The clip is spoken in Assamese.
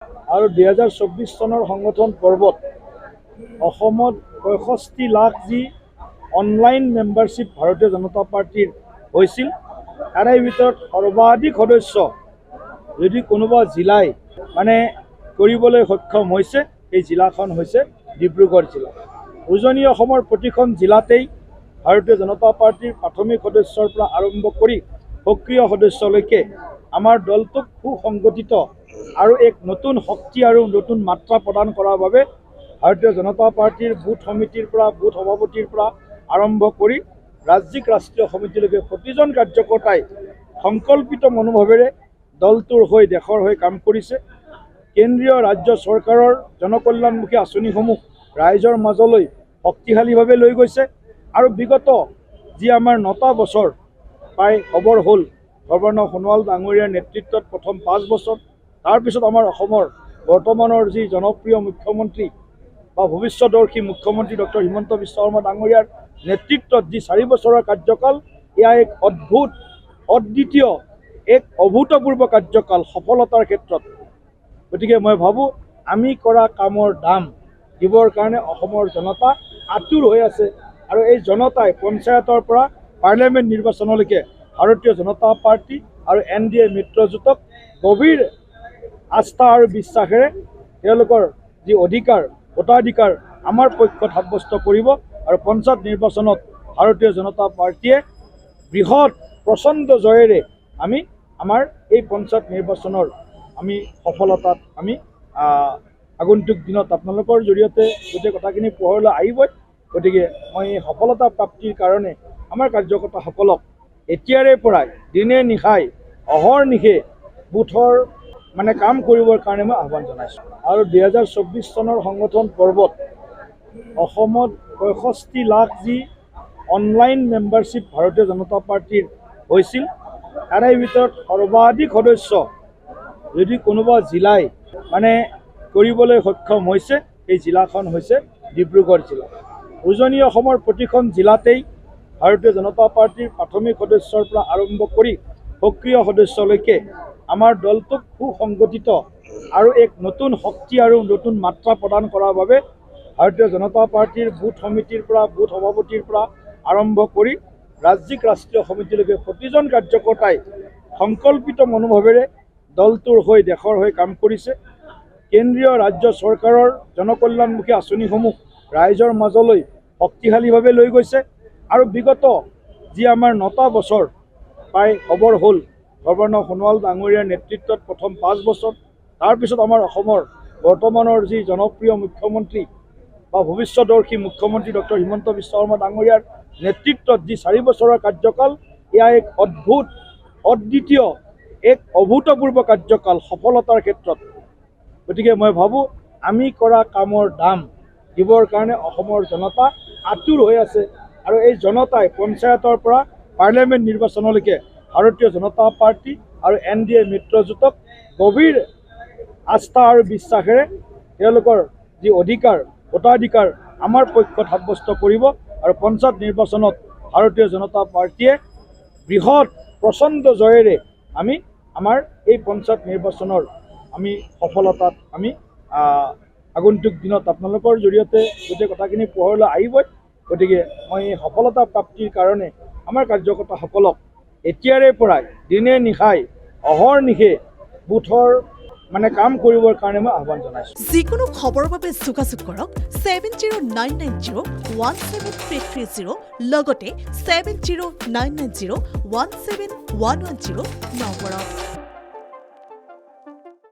আৰু 2024 চনৰ সংগঠন পৰ্বত অসমত 65 লাখ যি অনলাইন মেম্বাৰশ্বিপ ভাৰতীয় জনতা পাৰ্টিৰ হৈছিল, তাৰে ভিতৰত সৰ্বাধিক সদস্য যদি কোনোবা জিলাই কৰিবলৈ সক্ষম হৈছে, এই জিলাখন হৈছে ডিব্ৰুগড় জিলা। উজনি অসমৰ প্ৰতিখন জিলাতেই ভাৰতীয় জনতা পাৰ্টিৰ প্ৰাথমিক সদস্যৰ পৰা আৰম্ভ কৰি সক্ৰিয় সদস্যলৈকে আমাৰ দলটোক সুসংগঠিত আৰু এক নতুন শক্তি আৰু নতুন মাত্ৰা প্ৰদান কৰাৰ বাবে ভাৰতীয় জনতা পাৰ্টিৰ বুথ সমিতিৰ পৰা বুথ সভাপতিৰ পৰা আৰম্ভ কৰি ৰাজ্যিক ৰাষ্ট্ৰীয় সমিতিলৈকে প্ৰতিজন কাৰ্যকৰ্তাই সংকল্পিত মনোভাৱেৰে দলটোৰ হৈ দেশৰ হৈ কাম কৰিছে। কেন্দ্ৰীয় ৰাজ্য চৰকাৰৰ জনকল্যাণমুখী আঁচনিসমূহ ৰাইজৰ মাজলৈ শক্তিশালীভাৱে লৈ গৈছে আৰু বিগত যি আমাৰ 9টা বছৰ প্ৰায় খবৰ হ'ল সৰ্বানন্দ সোণোৱাল ডাঙৰীয়াৰ নেতৃত্বত প্ৰথম 5 বছৰ, তাৰপিছত আমাৰ অসমৰ বৰ্তমানৰ যি জনপ্ৰিয় মুখ্যমন্ত্ৰী বা ভৱিষ্যদৰ্শী মুখ্যমন্ত্ৰী ডক্টৰ হিমন্ত বিশ্ব শৰ্মা ডাঙৰীয়াৰ নেতৃত্বত যি 4 বছৰৰ কাৰ্যকাল, এয়া এক অদ্ভুত অদ্বিতীয় এক অভূতপূৰ্ব কাৰ্যকাল সফলতাৰ ক্ষেত্ৰত। গতিকে মই ভাবোঁ আমি কৰা কামৰ দাম দিবৰ কাৰণে অসমৰ জনতা আতুৰ হৈ আছে আৰু এই জনতাই পঞ্চায়তৰ পৰা পাৰ্লিয়ামেণ্ট নিৰ্বাচনলৈকে ভাৰতীয় জনতা পাৰ্টি আৰু NDA মিত্ৰজোঁটক গভীৰ আস্থা আৰু বিশ্বাসেৰে তেওঁলোকৰ যি অধিকাৰ ভোটাধিকাৰ আমাৰ পক্ষত সাব্যস্ত কৰিব আৰু পঞ্চায়ত নিৰ্বাচনত ভাৰতীয় জনতা পাৰ্টিয়ে বৃহৎ প্ৰচণ্ড জয়েৰে আমি আমাৰ এই পঞ্চায়ত নিৰ্বাচনৰ আমি সফলতাত আমি আগন্তুক দিনত আপোনালোকৰ জৰিয়তে গোটেই কথাখিনি পোহৰলৈ আহিবই। গতিকে মই এই সফলতা প্ৰাপ্তিৰ কাৰণে আমাৰ কাৰ্যকৰ্তাসকলক এতিয়াৰে পৰাই দিনে নিশাই অহৰ্নিশে বুথৰ কাম কৰিবৰ কাৰণে মই আহ্বান জনাইছোঁ। আৰু 2024 চনৰ সংগঠন পৰ্বত অসমত 65 লাখ যি অনলাইন মেম্বাৰশ্বিপ ভাৰতীয় জনতা পাৰ্টিৰ হৈছিল, তাৰে ভিতৰত সৰ্বাধিক সদস্য যদি কোনোবা জিলাই কৰিবলৈ সক্ষম হৈছে, এই জিলাখন হৈছে ডিব্ৰুগড় জিলা। উজনি অসমৰ প্ৰতিখন জিলাতেই ভাৰতীয় জনতা পাৰ্টিৰ প্ৰাথমিক সদস্যৰ পৰা আৰম্ভ কৰি সক্ৰিয় সদস্যলৈকে আমাৰ দলটোক সুসংগঠিত আৰু এক নতুন শক্তি আৰু নতুন মাত্ৰা প্ৰদান কৰাৰ বাবে ভাৰতীয় জনতা পাৰ্টিৰ বুথ সমিতিৰ পৰা বুথ সভাপতিৰ পৰা আৰম্ভ কৰি ৰাজ্যিক ৰাষ্ট্ৰীয় সমিতিলৈকে প্ৰতিজন কাৰ্যকৰ্তাই সংকল্পিত মনোভাৱেৰে দলটোৰ হৈ দেশৰ হৈ কাম কৰিছে। কেন্দ্ৰীয় ৰাজ্য চৰকাৰৰ জনকল্যাণমুখী আঁচনিসমূহ ৰাইজৰ মাজলৈ শক্তিশালীভাৱে লৈ গৈছে আৰু বিগত যি আমাৰ 9টা বছৰ প্ৰায় খবৰ হ'ল সৰ্বানন্দ সোণোৱাল ডাঙৰীয়াৰ নেতৃত্বত প্ৰথম 5 বছৰ, তাৰপিছত আমাৰ অসমৰ বৰ্তমানৰ যি জনপ্ৰিয় মুখ্যমন্ত্ৰী বা ভৱিষ্যদৰ্শী মুখ্যমন্ত্ৰী ডক্টৰ হিমন্ত বিশ্ব শৰ্মা ডাঙৰীয়াৰ নেতৃত্বত যি 4 বছৰৰ কাৰ্যকাল, এয়া এক অদ্ভুত অদ্বিতীয় এক অভূতপূৰ্ব কাৰ্যকাল সফলতাৰ ক্ষেত্ৰত। গতিকে মই ভাবোঁ আমি কৰা কামৰ দাম দিবৰ কাৰণে অসমৰ জনতা আতুৰ হৈ আছে আৰু এই জনতাই পঞ্চায়তৰ পৰা পাৰ্লিয়ামেণ্ট নিৰ্বাচনলৈকে ভাৰতীয় জনতা পাৰ্টি আৰু NDA মিত্ৰজোঁটক গভীৰ আস্থা আৰু বিশ্বাসেৰে তেওঁলোকৰ যি অধিকাৰ ভোটাধিকাৰ আমাৰ পক্ষত সাব্যস্ত কৰিব আৰু পঞ্চায়ত নিৰ্বাচনত ভাৰতীয় জনতা পাৰ্টিয়ে বৃহৎ প্ৰচণ্ড জয়েৰে আমি আমাৰ এই পঞ্চায়ত নিৰ্বাচনৰ আমি সফলতাত আমি আগন্তুক দিনত আপোনালোকৰ জৰিয়তে গোটেই কথাখিনি পোহৰলৈ আহিবই। গতিকে মই এই সফলতা প্ৰাপ্তিৰ কাৰণে আমাৰ কাৰ্যকৰ্তাসকলক এতিয়াৰে পৰাই দিনে নিশাই অহৰ্নিশে বুথৰ কাম কৰিবৰ কাৰণে মই আহ্বান জনাইছোঁ। যিকোনো খবৰৰ বাবে যোগাযোগ কৰক 7099017330 লগতে 7099017110 নম্বৰত।